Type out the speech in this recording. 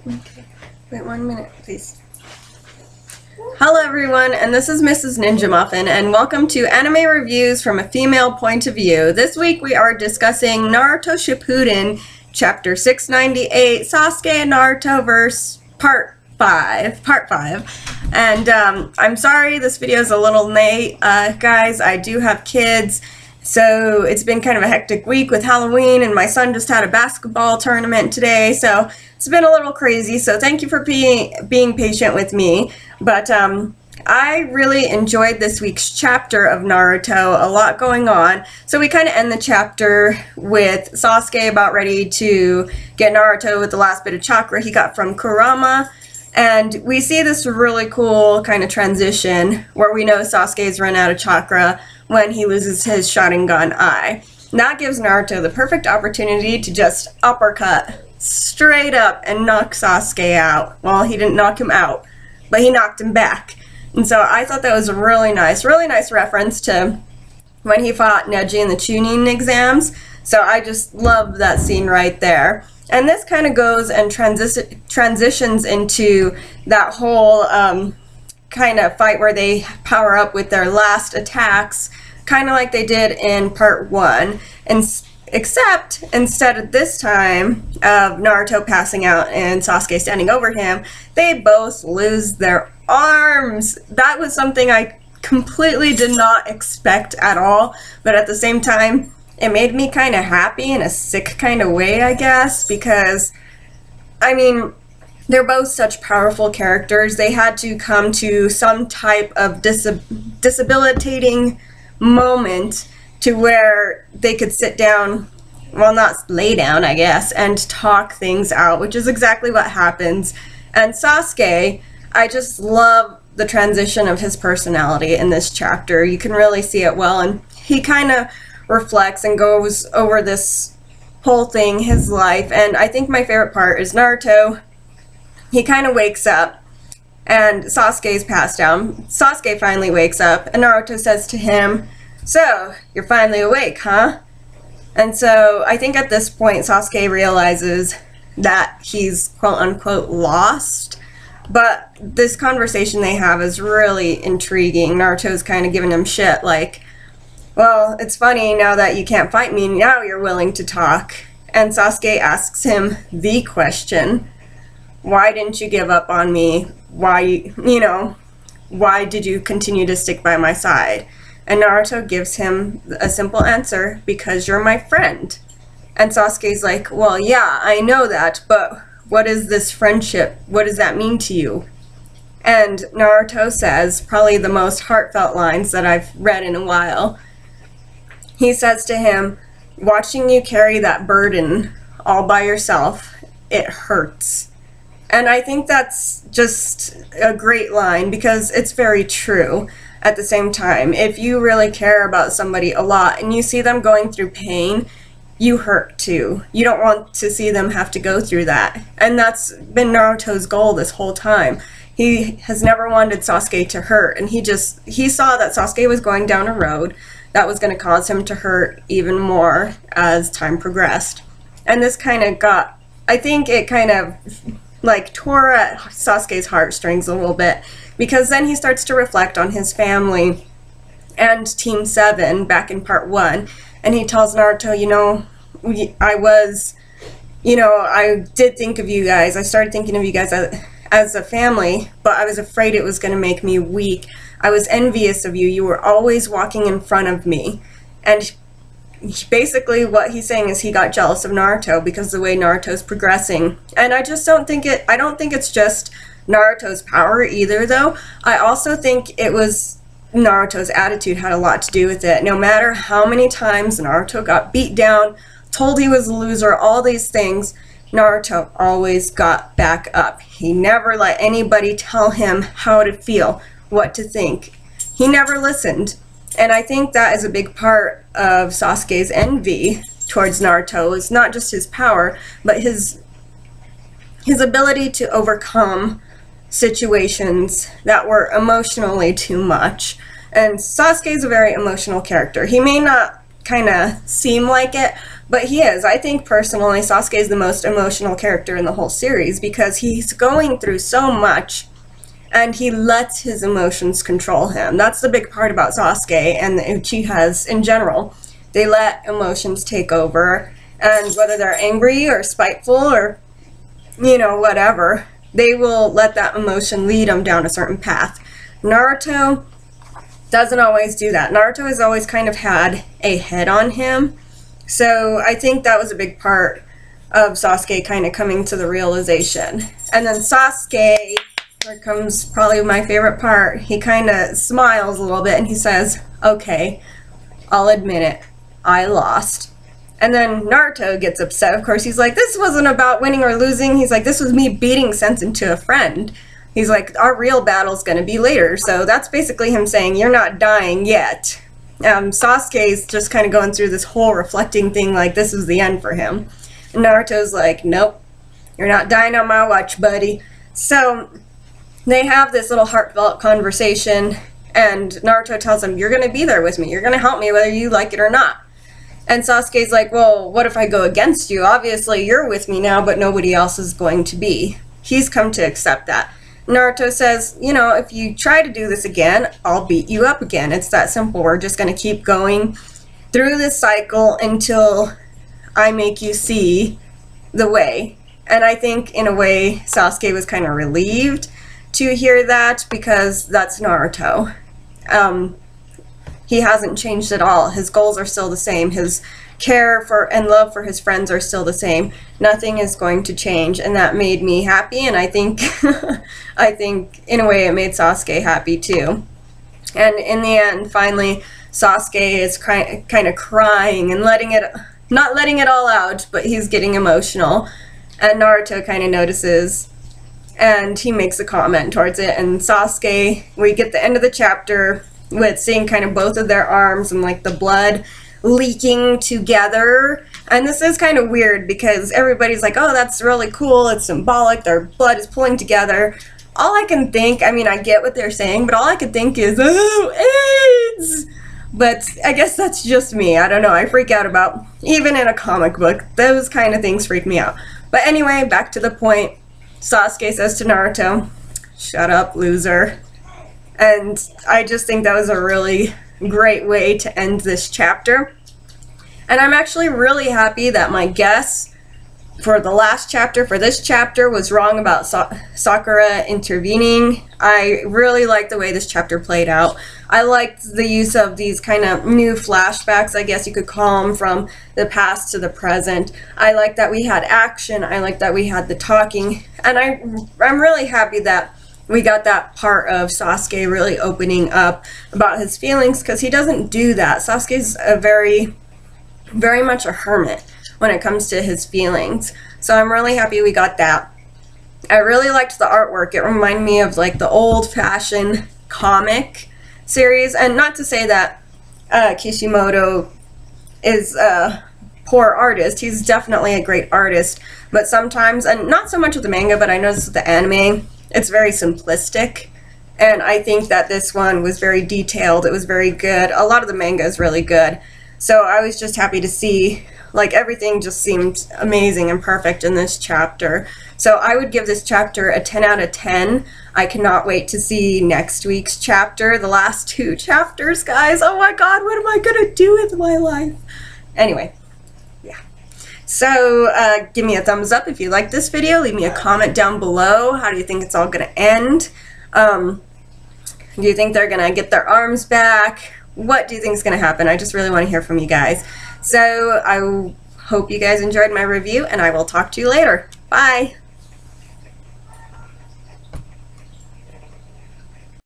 Okay. Wait 1 minute, please. Hello everyone, and this is MrsNinjaMuffin, and welcome to Anime Reviews from a Female Point of View. This week we are discussing Naruto Shippuden, Chapter 698, Sasuke and Naruto verse Part 5. And I'm sorry this video is a little late, guys. I do have kids, so it's been kind of a hectic week with Halloween, and my son just had a basketball tournament today, so it's been a little crazy, so thank you for being patient with me. But I really enjoyed this week's chapter of Naruto, a lot going on. So we kind of end the chapter with Sasuke about ready to get Naruto with the last bit of chakra he got from Kurama. And we see this really cool kind of transition where we know Sasuke's run out of chakra when he loses his Sharingan eye. And that gives Naruto the perfect opportunity to just uppercut straight up and knock Sasuke out. Well, he didn't knock him out, but he knocked him back. And so I thought that was a really nice reference to when he fought Neji in the Chunin exams. So I just love that scene right there. And this kind of goes and transitions into that whole kind of fight where they power up with their last attacks, kind of like they did in part 1. And except instead of this time of Naruto passing out and Sasuke standing over him, they both lose their arms. That was something I completely did not expect at all, but at the same time, it made me kind of happy in a sick kind of way, I guess, because, I mean, they're both such powerful characters. They had to come to some type of disabilitating moment to where they could sit down, well, not lay down, I guess, and talk things out, which is exactly what happens. And Sasuke, I just love the transition of his personality in this chapter. You can really see it well, and he kind of reflects and goes over this whole thing, his life. And I think my favorite part is Naruto. He kind of wakes up, and Sasuke's passed down. Sasuke finally wakes up, and Naruto says to him, "So, you're finally awake, huh?" And so I think at this point Sasuke realizes that he's quote-unquote lost. But this conversation they have is really intriguing. Naruto's kind of giving him shit like, well, it's funny now that you can't fight me, now you're willing to talk. And Sasuke asks him the question, why didn't you give up on me? Why, why did you continue to stick by my side? And Naruto gives him a simple answer, because you're my friend. And Sasuke's like, well, yeah, I know that, but what is this friendship? What does that mean to you? And Naruto says probably the most heartfelt lines that I've read in a while. He says to him, watching you carry that burden all by yourself, it hurts. And I think that's just a great line because it's very true at the same time. If you really care about somebody a lot and you see them going through pain, you hurt too. You don't want to see them have to go through that. And that's been Naruto's goal this whole time. He has never wanted Sasuke to hurt, and he saw that Sasuke was going down a road that was going to cause him to hurt even more as time progressed. And this kind of I think it kind of like tore at Sasuke's heartstrings a little bit, because then he starts to reflect on his family and Team 7 back in part 1, and he tells Naruto, I did think of you guys. I started thinking of you guys as a family, but I was afraid it was going to make me weak. I was envious of you. You were always walking in front of me. And basically what he's saying is he got jealous of Naruto because of the way Naruto's progressing. And I don't think it's just Naruto's power either, though. I also think it was Naruto's attitude had a lot to do with it. No matter how many times Naruto got beat down, told he was a loser, all these things, Naruto always got back up. He never let anybody tell him how to feel, what to think. He never listened. And I think that is a big part of Sasuke's envy towards Naruto, is not just his power, but his ability to overcome situations that were emotionally too much. And Sasuke's a very emotional character. He may not kind of seem like it, but he is. I think personally Sasuke is the most emotional character in the whole series because he's going through so much and he lets his emotions control him. That's the big part about Sasuke and the Uchihas in general. They let emotions take over, and whether they're angry or spiteful or, you know, whatever, they will let that emotion lead them down a certain path. Naruto doesn't always do that. Naruto has always kind of had a head on him. So I think that was a big part of Sasuke kind of coming to the realization. And then Sasuke, here comes probably my favorite part, he kind of smiles a little bit and he says, okay, I'll admit it, I lost. And then Naruto gets upset. Of course, he's like, this wasn't about winning or losing. He's like, this was me beating sense into a friend. He's like, our real battle's going to be later. So that's basically him saying, you're not dying yet. Sasuke's just kind of going through this whole reflecting thing like this is the end for him. And Naruto's like, nope, you're not dying on my watch, buddy. So they have this little heartfelt conversation, and Naruto tells him, you're going to be there with me. You're going to help me whether you like it or not. And Sasuke's like, well, what if I go against you? Obviously, you're with me now, but nobody else is going to be. He's come to accept that. Naruto says, you know, if you try to do this again, I'll beat you up again. It's that simple. We're just going to keep going through this cycle until I make you see the way. And I think, in a way, Sasuke was kind of relieved to hear that because that's Naruto. He hasn't changed at all. His goals are still the same. His care for and love for his friends are still the same. Nothing is going to change, and that made me happy, and I think I think in a way it made Sasuke happy too. And in the end, finally, Sasuke is kind of crying and not letting it all out, but he's getting emotional. And Naruto kind of notices, and he makes a comment towards it, and Sasuke, we get the end of the chapter with seeing kind of both of their arms and like the blood leaking together. And this is kind of weird because everybody's like, oh, that's really cool, it's symbolic, their blood is pulling together. All I can think, I mean, I get what they're saying, but all I can think is, oh, AIDS! But I guess that's just me. I don't know, I freak out about, even in a comic book, those kind of things freak me out. But anyway, back to the point. Sasuke says to Naruto, shut up, loser. And I just think that was a really great way to end this chapter. And I'm actually really happy that my guess for the last chapter, for this chapter, was wrong about Sakura intervening. I really liked the way this chapter played out. I liked the use of these kind of new flashbacks, I guess you could call them, from the past to the present. I liked that we had action. I liked that we had the talking. And I'm really happy that we got that part of Sasuke really opening up about his feelings, because he doesn't do that. Sasuke's a very much a hermit when it comes to his feelings. So I'm really happy we got that. I really liked the artwork. It reminded me of like the old-fashioned comic series. And not to say that Kishimoto is a poor artist. He's definitely a great artist. But sometimes, and not so much with the manga, but I noticed with the anime, it's very simplistic, and I think that this one was very detailed. It was very good. A lot of the manga is really good. So I was just happy to see, like, everything just seemed amazing and perfect in this chapter. So I would give this chapter a 10 out of 10. I cannot wait to see next week's chapter, the last 2 chapters, guys. Oh my god, what am I going to do with my life? Anyway. So, give me a thumbs up if you like this video. Leave me a comment down below. How do you think it's all going to end? Do you think they're going to get their arms back? What do you think is going to happen? I just really want to hear from you guys. So, I hope you guys enjoyed my review, and I will talk to you later. Bye!